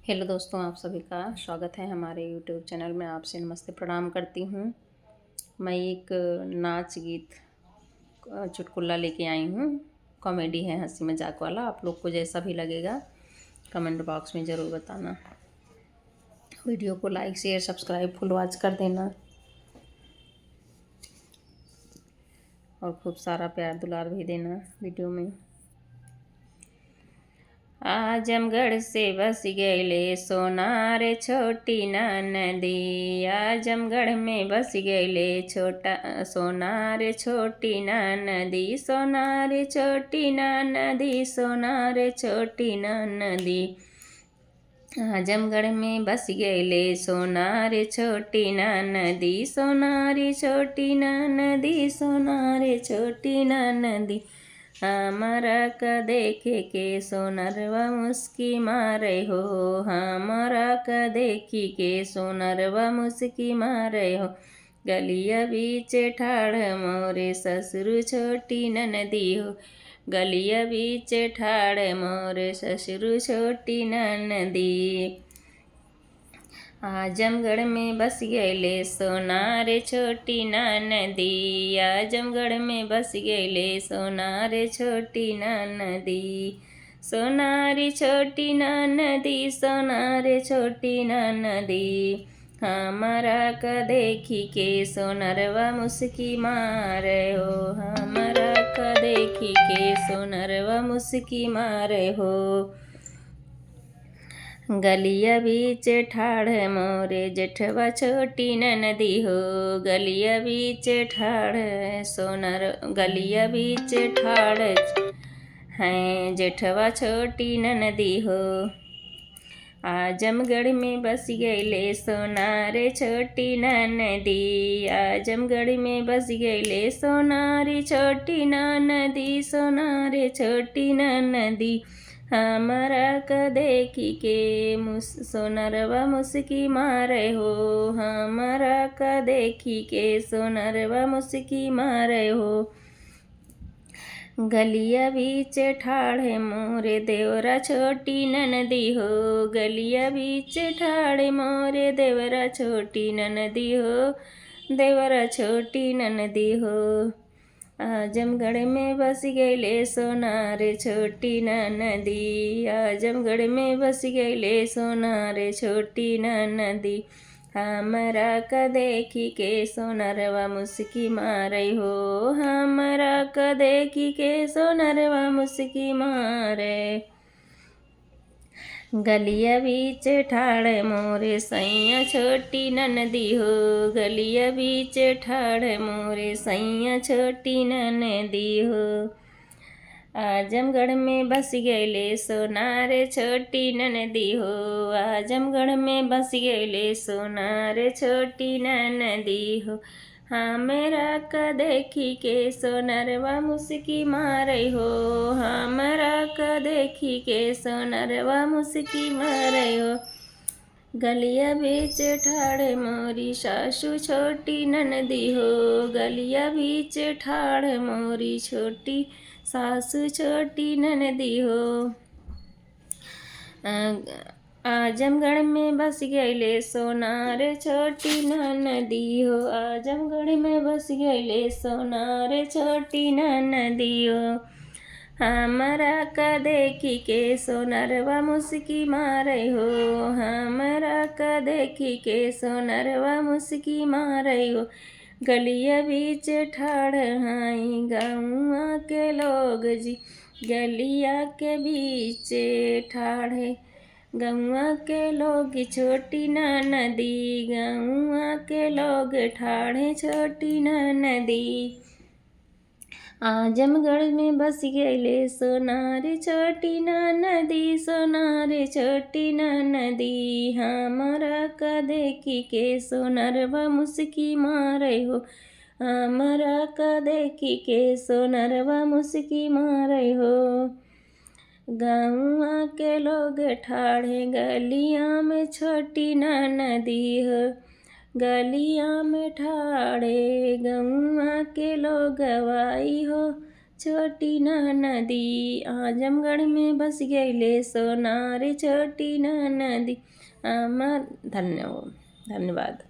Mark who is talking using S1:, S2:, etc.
S1: Hello दोस्तों, आप सभी का स्वागत है हमारे यूट्यूब चैनल में। आपसे नमस्ते प्रणाम करती हूँ। मैं एक नाच गीत चुटकुला लेके आई हूँ। कॉमेडी है, हंसी मजाक वाला। आप लोग को जैसा भी लगेगा कमेंट बॉक्स में ज़रूर बताना। वीडियो को लाइक शेयर सब्सक्राइब फुल वॉच कर देना और खूब सारा प्यार दुलार भी देना वीडियो में। आजमगढ़ से बस गईले सोनार छोटी नदी। आजमगढ़ में बस गईले छोटा सोनार छोटी नदी। सोनार छोटी नदी, सोनार छोटी नदी। आजमगढ़ में बस गईले सोनार छोटी नदी। सोनार छोटी नदी, सोनार छोटी नदी। हमारा का देखे के सोनरवा मुस्की मारे हो। हमारा का देखी के सोनरवा मुस्की मारे हो। गलिया बीच ठाड़ मोरे ससुर छोटी ननदी हो। गलिया बीच ठाड़ मोरे ससुर छोटी ननदी। आजमगढ़ में बस गईले सोनार छोटी नदी। आजमगढ़ में बस गईले सोनार छोटी नदी। सोनारी छोटी नदी, सोनार छोटी नदी। हमारा का देखी के सोनरवा मुस्की मारे हो। हमारा का देखी के सोनरवा मुस्की मारे हो। गलिया बीच ठाड़ मोरे जेठवा छोटी नदी हो। गलिया बीच ठाड़ सोनर गलिया बीच ठाड़ हैं जेठवा छोटी नदी हो। आजमगढ़ में बस गईले सोनार छोटी नदी। आजमगढ़ में बस गईले सोनार छोटी नदी। सोनार छोटी नदी। हमारा का देखी के सोनरवा मुस्की मारे हो। हमारा का देखी के सोनरवा मुस्की मारे हो। गलिया बीच ठाड़े मोरे देवरा छोटी नदी हो। गलिया बीच ठाड़े मोरे देवरा छोटी नदी हो। देवरा छोटी नदी हो। आजमगढ़ में बस गईले सोनार छोटी नदी। आजमगढ़ में बस गईले सोनार छोटी नदी। हमरा का देखी के सोनरवा मुस्की मारे हो। हमरा का देखी के सोनरवा मुस्की मारे। गलिया बीच ठाड़ मोरे सैया छोटी नदी हो। गलिया बीच ठाड़ मोरे सैया छोटी नदी हो। आजमगढ़ में बस गईले सोनार छोटी नदी हो। आजमगढ़ में बस गईले सोनार छोटी नदी हो। हमरा का देखी के सोनरवा मुस्की मारे हो। हमरा का देखी के सोनरवा मुस्की मारे हो। गलिया बीच ठाड़ मोरी सासू छोटी नदी हो। गलिया बीच ठाड़ मोरी छोटी सासू छोटी नदी हो। आजमगढ़ में बस गईले सोनार छोटी नदी हो। आजमगढ़ में बस गईले सोनार छोटी नदी हो। हमरा का देखी के सोनरवा मुस्की मारे हो। हमरा का देखी के सोनरवा मुस्की मारे हो। गलिया बीच ठाड़ हाई गौआ के लोग जी। गलिया के बीच ठाड़े गौआ के लोग छोटी नदी। गौआ के लोग ठाड़े छोटी नदी। आजमगढ़ में बस गईले सोनार छोटी नदी। सोनार छोटी नदी। हमरा का देखी के सोनरवा मुस्की मारे हो। हमरा का देखी के सोनरवा मुस्की मारे हो। गौआ के लोग ठाड़े गलिया में छोटी नदी हो। गलिया में ठाड़े गौआ के लोग गवाई हो छोटी नदी आजमगढ़ में बस गईले सोना रे छोटी नदी। धन्यवाद।